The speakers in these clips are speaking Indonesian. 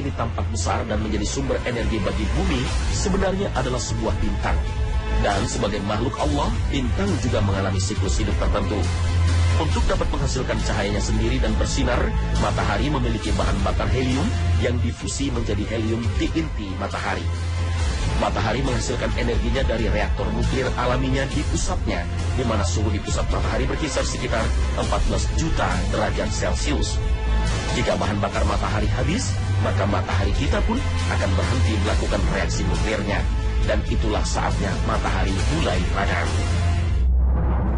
ini tampak besar dan menjadi sumber energi bagi bumi, sebenarnya adalah sebuah bintang. Dan sebagai makhluk Allah, bintang juga mengalami siklus hidup tertentu. Untuk dapat menghasilkan cahayanya sendiri dan bersinar, matahari memiliki bahan bakar helium yang difusi menjadi helium di inti matahari. Matahari menghasilkan energinya dari reaktor nuklir alaminya di pusatnya, di mana suhu di pusat matahari berkisar sekitar 14 juta derajat Celcius. Jika bahan bakar matahari habis, maka matahari kita pun akan berhenti melakukan reaksi nuklirnya. Dan itulah saatnya matahari mulai padam.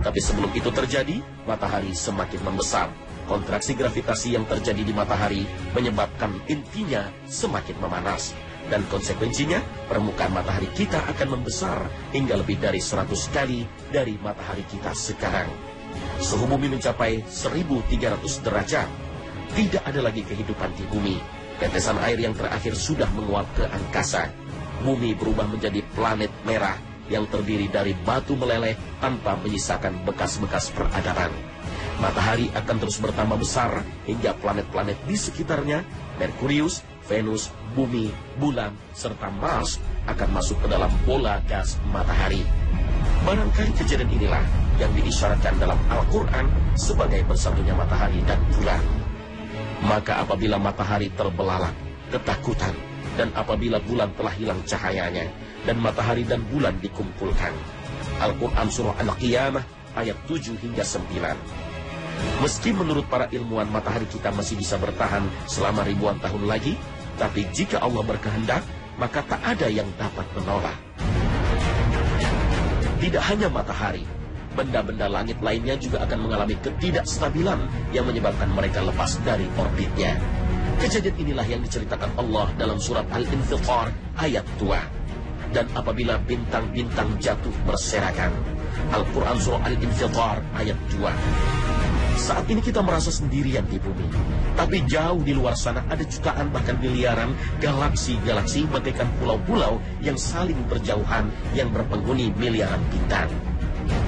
Tapi sebelum itu terjadi, matahari semakin membesar. Kontraksi gravitasi yang terjadi di matahari menyebabkan intinya semakin memanas. Dan konsekuensinya, permukaan matahari kita akan membesar hingga lebih dari 100 kali dari matahari kita sekarang. Suhu bumi mencapai 1300 derajat. Tidak ada lagi kehidupan di bumi. Tetesan air yang terakhir sudah menguap ke angkasa. Bumi berubah menjadi planet merah yang terdiri dari batu meleleh tanpa menyisakan bekas-bekas peradaban. Matahari akan terus bertambah besar hingga planet-planet di sekitarnya, Merkurius, Venus, Bumi, Bulan, serta Mars akan masuk ke dalam bola gas matahari. Barangkali kejadian inilah yang diisyaratkan dalam Al-Quran sebagai bersatunya matahari dan bulan. Maka apabila matahari terbelalak, ketakutan, dan apabila bulan telah hilang cahayanya, dan matahari dan bulan dikumpulkan. Al-Quran Surah Al-Qiyamah ayat 7 hingga 9. Meski menurut para ilmuwan matahari kita masih bisa bertahan selama ribuan tahun lagi, tapi jika Allah berkehendak, maka tak ada yang dapat menolak. Tidak hanya matahari, benda-benda langit lainnya juga akan mengalami ketidakstabilan yang menyebabkan mereka lepas dari orbitnya. Kejadian inilah yang diceritakan Allah dalam surat Al-Infitar ayat 2. Dan apabila bintang-bintang jatuh berserakan. Al-Quran Surah Al-Infitar ayat 2. Saat ini kita merasa sendirian di bumi. Tapi jauh di luar sana ada jutaan bahkan miliaran galaksi-galaksi bagaikan pulau-pulau yang saling berjauhan yang berpenghuni miliaran bintang.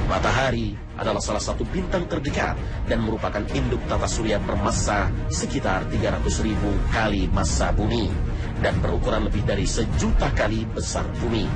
Matahari adalah salah satu bintang terdekat dan merupakan induk tata surya bermassa sekitar 300.000 kali massa bumi dan berukuran lebih dari 1.000.000 kali besar bumi.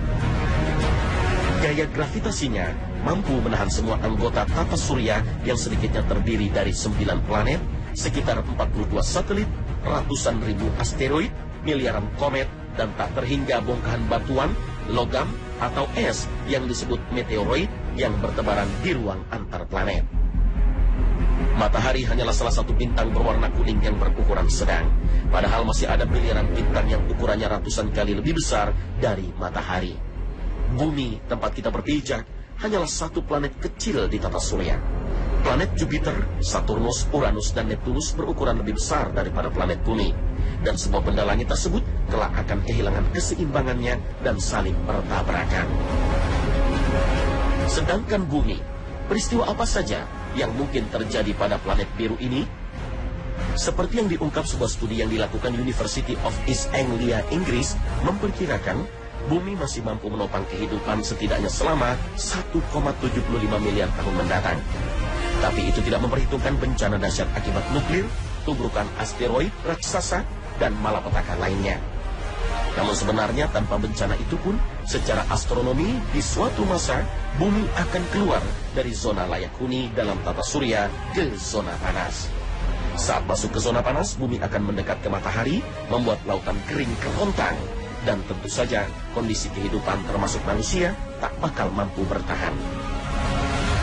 Gaya gravitasinya mampu menahan semua anggota tata surya yang sedikitnya terdiri dari 9 planet, sekitar 42 satelit, ratusan ribu asteroid, miliaran komet, dan tak terhingga bongkahan batuan, logam, atau es yang disebut meteoroid yang bertebaran di ruang antar planet. Matahari hanyalah salah satu bintang berwarna kuning yang berukuran sedang, padahal masih ada miliaran bintang yang ukurannya ratusan kali lebih besar dari matahari. Bumi, tempat kita berpijak, hanyalah satu planet kecil di tata surya. Planet Jupiter, Saturnus, Uranus, dan Neptunus berukuran lebih besar daripada planet bumi. Dan semua benda langit tersebut kelak akan kehilangan keseimbangannya dan saling bertabrakan. Sedangkan bumi, peristiwa apa saja yang mungkin terjadi pada planet biru ini? Seperti yang diungkap sebuah studi yang dilakukan University of East Anglia, Inggris, memperkirakan bumi masih mampu menopang kehidupan setidaknya selama 1,75 miliar tahun mendatang. Tapi itu tidak memperhitungkan bencana dahsyat akibat nuklir, tubrukan asteroid, raksasa, dan malapetaka lainnya. Namun sebenarnya tanpa bencana itu pun, secara astronomi di suatu masa, bumi akan keluar dari zona layak huni dalam tata surya ke zona panas. Saat masuk ke zona panas, bumi akan mendekat ke matahari, membuat lautan kering kerontang. Dan tentu saja kondisi kehidupan termasuk manusia tak bakal mampu bertahan.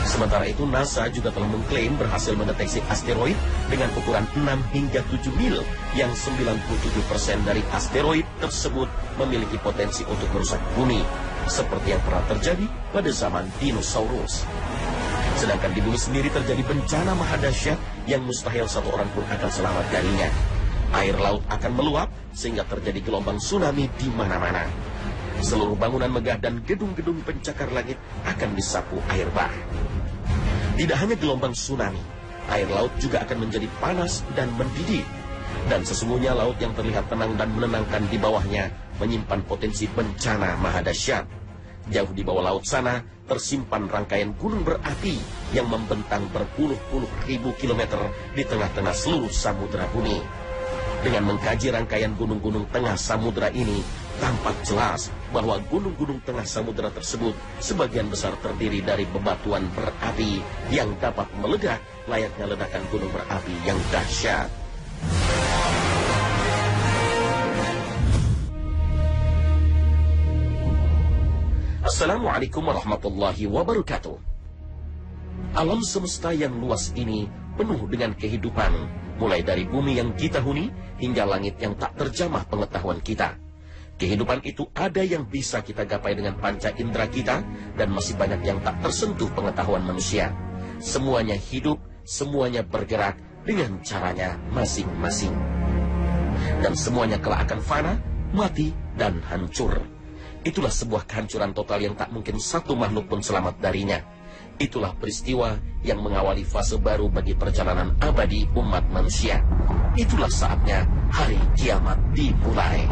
Sementara itu NASA juga telah mengklaim berhasil mendeteksi asteroid dengan ukuran 6 hingga 7 mil yang 97% dari asteroid tersebut memiliki potensi untuk merusak bumi, seperti yang pernah terjadi pada zaman dinosaurus. Sedangkan di bumi sendiri terjadi bencana mahadahsyat yang mustahil satu orang pun akan selamat darinya. Air laut akan meluap sehingga terjadi gelombang tsunami di mana-mana. Seluruh bangunan megah dan gedung-gedung pencakar langit akan disapu air bah. Tidak hanya gelombang tsunami, air laut juga akan menjadi panas dan mendidih. Dan sesungguhnya laut yang terlihat tenang dan menenangkan di bawahnya menyimpan potensi bencana mahadahsyat. Jauh di bawah laut sana tersimpan rangkaian gunung berapi yang membentang berpuluh-puluh ribu kilometer di tengah-tengah seluruh samudera bumi. Dengan mengkaji rangkaian gunung-gunung tengah samudera ini, tampak jelas bahwa gunung-gunung tengah samudera tersebut sebagian besar terdiri dari bebatuan berapi yang dapat meledak layaknya ledakan gunung berapi yang dahsyat. Assalamualaikum warahmatullahi wabarakatuh. Alam semesta yang luas ini penuh dengan kehidupan, mulai dari bumi yang kita huni hingga langit yang tak terjamah pengetahuan kita. Kehidupan itu ada yang bisa kita gapai dengan panca indera kita, dan masih banyak yang tak tersentuh pengetahuan manusia. Semuanya hidup, semuanya bergerak dengan caranya masing-masing. Dan semuanya kelak akan fana, mati, dan hancur. Itulah sebuah kehancuran total yang tak mungkin satu makhluk pun selamat darinya. Itulah peristiwa yang mengawali fase baru bagi perjalanan abadi umat manusia. Itulah saatnya hari kiamat dimulai.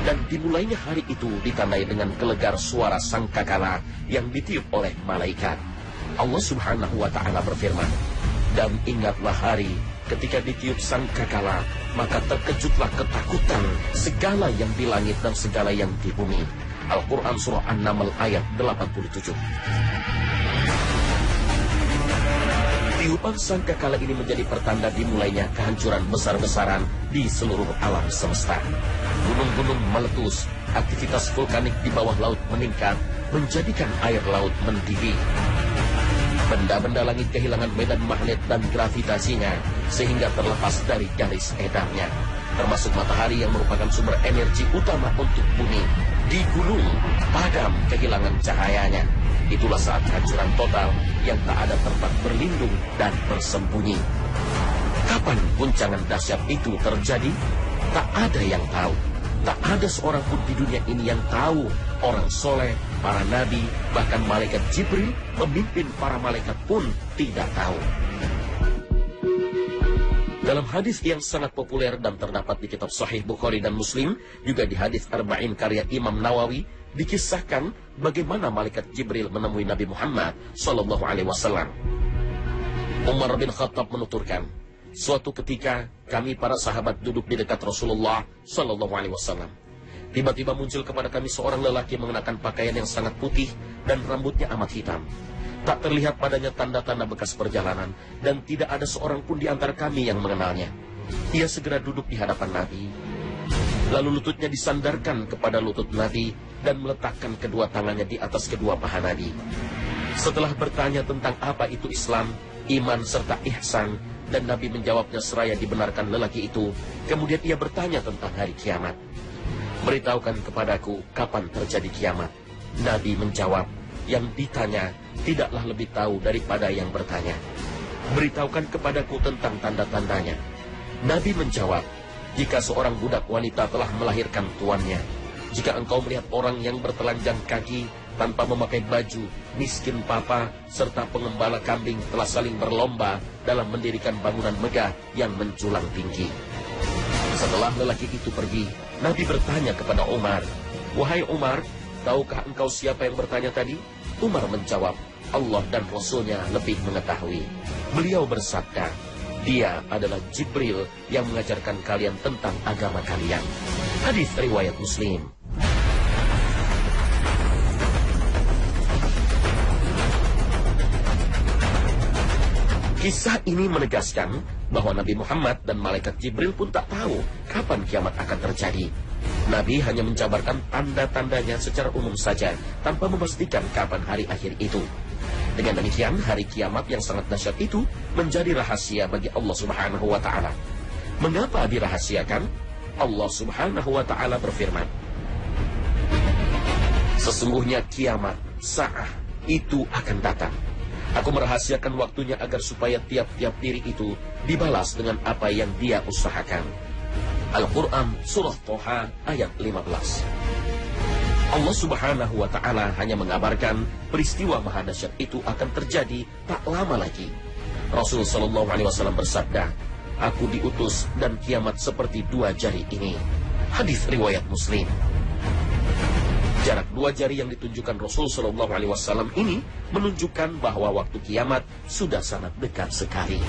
Dan dimulainya hari itu ditandai dengan gelegar suara sangkakala yang ditiup oleh malaikat. Allah Subhanahu wa Ta'ala berfirman, "Dan ingatlah hari ketika ditiup sangkakala, maka terkejutlah ketakutan segala yang di langit dan segala yang di bumi." Al-Quran Surah An-Naml ayat 87. Tiupan sangkakala ini menjadi pertanda dimulainya kehancuran besar-besaran di seluruh alam semesta. Gunung-gunung meletus, aktivitas vulkanik di bawah laut meningkat, menjadikan air laut mendidih. Benda-benda langit kehilangan medan magnet dan gravitasinya, sehingga terlepas dari garis edarnya. Termasuk matahari yang merupakan sumber energi utama untuk bumi, digulung, padam, kehilangan cahayanya. Itulah saat kehancuran total yang tak ada tempat berlindung dan bersembunyi. Kapan guncangan dahsyat itu terjadi? Tak ada yang tahu. Tak ada seorang pun di dunia ini yang tahu. Orang soleh, para nabi, bahkan malaikat Jibril, pemimpin para malaikat pun tidak tahu. Dalam hadis yang sangat populer dan terdapat di kitab Sahih Bukhari dan Muslim, juga di hadis Arba'in karya Imam Nawawi, dikisahkan bagaimana malaikat Jibril menemui Nabi Muhammad SAW. Umar bin Khattab menuturkan, suatu ketika kami para sahabat duduk di dekat Rasulullah SAW. Tiba-tiba muncul kepada kami seorang lelaki mengenakan pakaian yang sangat putih dan rambutnya amat hitam. Tak terlihat padanya tanda-tanda bekas perjalanan, dan tidak ada seorang pun di antara kami yang mengenalnya. Ia segera duduk di hadapan Nabi. Lalu lututnya disandarkan kepada lutut Nabi dan meletakkan kedua tangannya di atas kedua paha Nabi. Setelah bertanya tentang apa itu Islam, iman serta ihsan, dan Nabi menjawabnya seraya dibenarkan lelaki itu, kemudian ia bertanya tentang hari kiamat. Beritahukan kepadaku kapan terjadi kiamat. Nabi menjawab, yang ditanya tidaklah lebih tahu daripada yang bertanya. Beritahukan kepadaku tentang tanda-tandanya. Nabi menjawab, jika seorang budak wanita telah melahirkan tuannya, jika engkau melihat orang yang bertelanjang kaki tanpa memakai baju, miskin papa, serta pengembala kambing telah saling berlomba dalam mendirikan bangunan megah yang menjulang tinggi. Setelah lelaki itu pergi, Nabi bertanya kepada Umar, wahai Umar, tahukah engkau siapa yang bertanya tadi? Umar menjawab, Allah dan Rasulnya lebih mengetahui. Beliau bersabda, dia adalah Jibril yang mengajarkan kalian tentang agama kalian. Hadis riwayat Muslim. Kisah ini menegaskan bahwa Nabi Muhammad dan malaikat Jibril pun tak tahu kapan kiamat akan terjadi. Nabi hanya menjabarkan tanda-tandanya secara umum saja, tanpa memastikan kapan hari akhir itu. Dengan demikian, hari kiamat yang sangat dahsyat itu menjadi rahasia bagi Allah Subhanahu wa Ta'ala. Mengapa dirahasiakan? Allah Subhanahu wa Ta'ala berfirman, sesungguhnya kiamat, sa'ah, itu akan datang. Aku merahasiakan waktunya agar supaya tiap-tiap diri itu dibalas dengan apa yang dia usahakan. Al-Quran Surah Toha ayat 15. Allah Subhanahu wa Ta'ala hanya mengabarkan peristiwa maha dahsyat itu akan terjadi tak lama lagi. Rasul Shallallahu Alaihi Wasallam bersabda, aku diutus dan kiamat seperti dua jari ini. Hadis riwayat Muslim. Jarak dua jari yang ditunjukkan Rasul Shallallahu Alaihi Wasallam ini menunjukkan bahwa waktu kiamat sudah sangat dekat sekali.